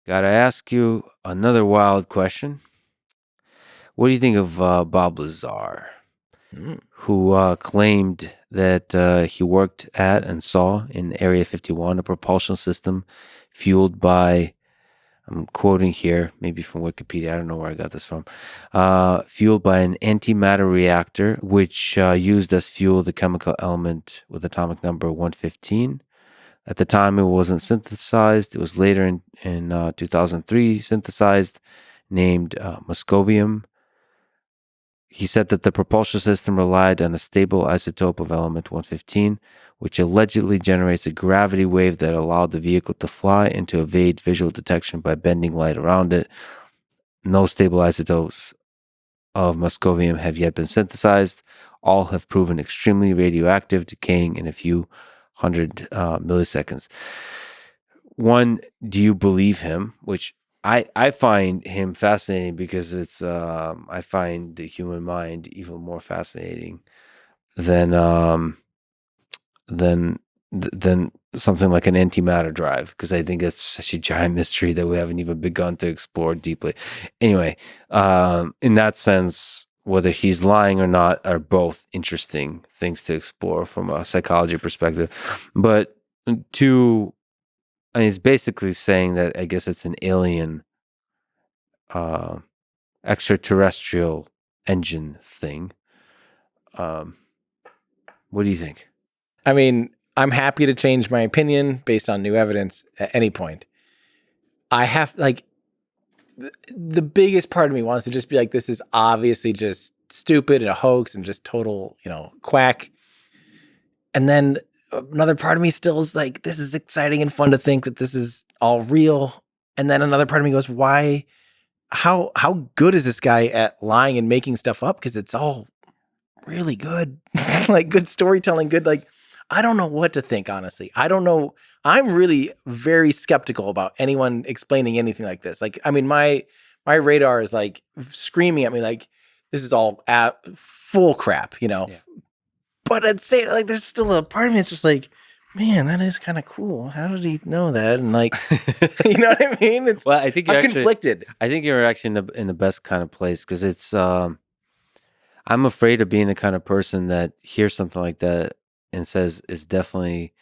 Gotta ask you another wild question. What do you think of Bob Lazar, who claimed that he worked at and saw in Area 51 a propulsion system fueled by, I'm quoting here, maybe from Wikipedia, I don't know where I got this from, fueled by an antimatter reactor, which used as fuel the chemical element with atomic number 115. At the time, it wasn't synthesized. It was later in 2003 synthesized, named moscovium. He said that the propulsion system relied on a stable isotope of element 115, which allegedly generates a gravity wave that allowed the vehicle to fly and to evade visual detection by bending light around it. No stable isotopes of moscovium have yet been synthesized. All have proven extremely radioactive, decaying in a few hundred milliseconds. One, do you believe him? Which I find him fascinating because it's I find the human mind even more fascinating than than than something like an antimatter drive, because I think it's such a giant mystery that we haven't even begun to explore deeply. Anyway, in that sense, whether he's lying or not are both interesting things to explore from a psychology perspective. But to, I mean, it's basically saying that I guess it's an alien, extraterrestrial engine thing. What do you think? I mean, I'm happy to change my opinion based on new evidence at any point. I have, like, the biggest part of me wants to just be like, this is obviously just stupid and a hoax and just total, quack. And then another part of me still is like, this is exciting and fun to think that this is all real. And then another part of me goes, why? How good is this guy at lying and making stuff up? Because it's all really good, like good storytelling, good. Like, I don't know what to think, honestly. I don't know. I'm really very skeptical about anyone explaining anything like this. Like, I mean, my radar is like screaming at me, like, this is all full crap, Yeah. But I'd say, like, there's still a part of me that's just like, man, that is kind of cool. How did he know that? And like, you know what I mean? It's, well, I think you're I'm conflicted. I think you're actually in the best kind of place, because it's. I'm afraid of being the kind of person that hears something like that and says is definitely,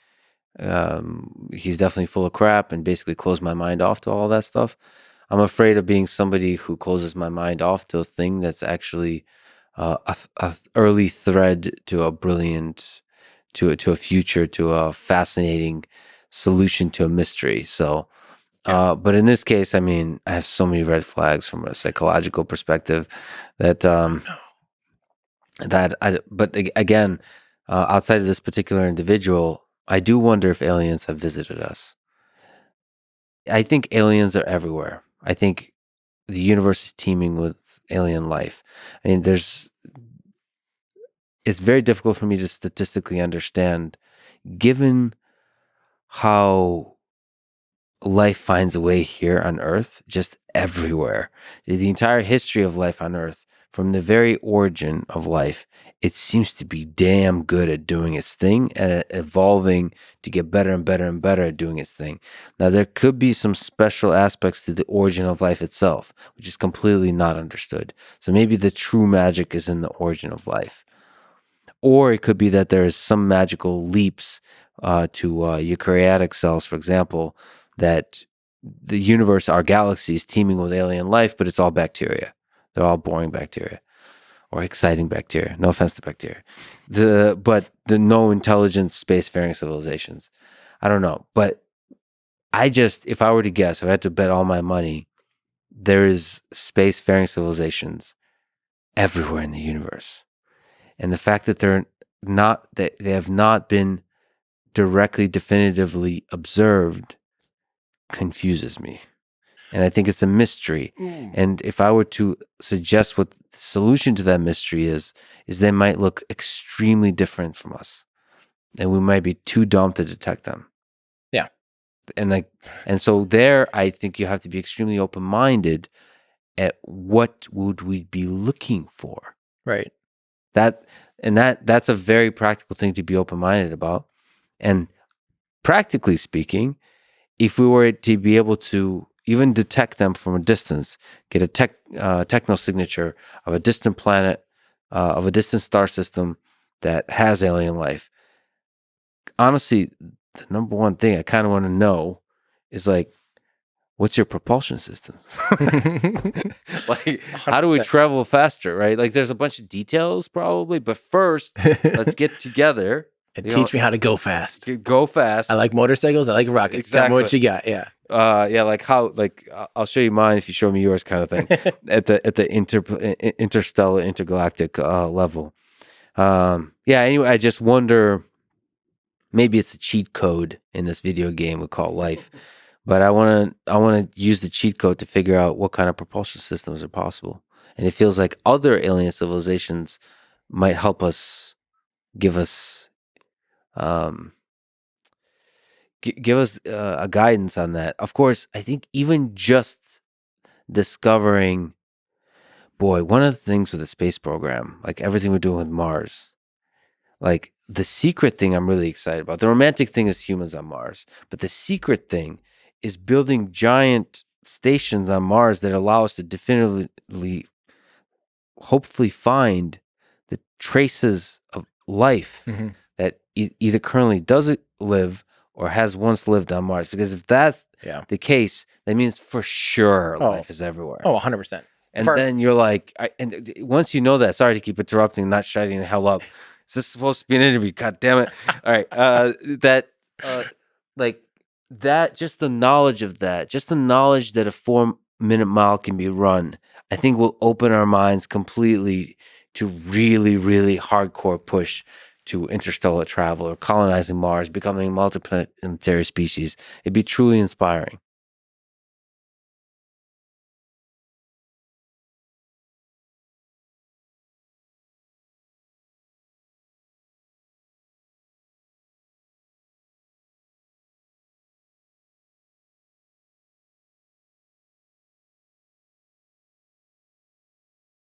he's definitely full of crap, and basically close my mind off to all that stuff. I'm afraid of being somebody who closes my mind off to a thing that's actually a early thread to a brilliant, to a future, to a fascinating solution to a mystery. So, but in this case, I mean, I have so many red flags from a psychological perspective that but again, outside of this particular individual, I do wonder if aliens have visited us. I think aliens are everywhere. I think the universe is teeming with alien life. I mean, it's very difficult for me to statistically understand, given how life finds a way here on Earth, just everywhere. The entire history of life on Earth, from the very origin of life, it seems to be damn good at doing its thing and evolving to get better and better and better at doing its thing. Now, there could be some special aspects to the origin of life itself, which is completely not understood. So maybe the true magic is in the origin of life. Or it could be that there's some magical leaps to eukaryotic cells, for example, that the universe, our galaxy, is teeming with alien life, but it's all bacteria. They're all boring bacteria or exciting bacteria. No offense to bacteria. But the no intelligent spacefaring civilizations. I don't know. But if I were to guess, if I had to bet all my money, there is spacefaring civilizations everywhere in the universe. And the fact that they have not been directly, definitively observed confuses me. And I think it's a mystery. And if I were to suggest what the solution to that mystery is they might look extremely different from us. And we might be too dumb to detect them. Yeah. And so there, I think you have to be extremely open-minded at what would we be looking for. Right. That's a very practical thing to be open-minded about. And practically speaking, if we were to be able to even detect them from a distance, get a techno signature of a distant planet, of a distant star system that has alien life. Honestly, the number one thing I kind of want to know is like, what's your propulsion system? Like, how do we 100%. travel faster, right? Like, there's a bunch of details probably, but first, let's get together. And teach me how to go fast. Go fast. I like motorcycles. I like rockets. Tell me what you got. Yeah. Yeah, like how, like I'll show you mine if you show me yours, kind of thing. at the interstellar intergalactic level. Yeah. Anyway, I just wonder. Maybe it's a cheat code in this video game we call life, but I want to use the cheat code to figure out what kind of propulsion systems are possible. And it feels like other alien civilizations might help us, give us give us a guidance on that. Of course, I think even just discovering, boy, one of the things with the space program, like everything we're doing with Mars, like the secret thing I'm really excited about. The romantic thing is humans on Mars, but the secret thing is building giant stations on Mars that allow us to definitively, hopefully, find the traces of life that either currently doesn't live or has once lived on Mars. Because if that's the case, that means for sure life is everywhere. Oh, 100%. And then you're like, and once you know that, sorry to keep interrupting, not shutting the hell up. Is this supposed to be an interview? God damn it. All right. Like that, just the knowledge of that, just the knowledge that a 4-minute mile can be run, I think will open our minds completely to really, really hardcore push to interstellar travel or colonizing Mars, becoming a multiplanetary species. It'd be truly inspiring.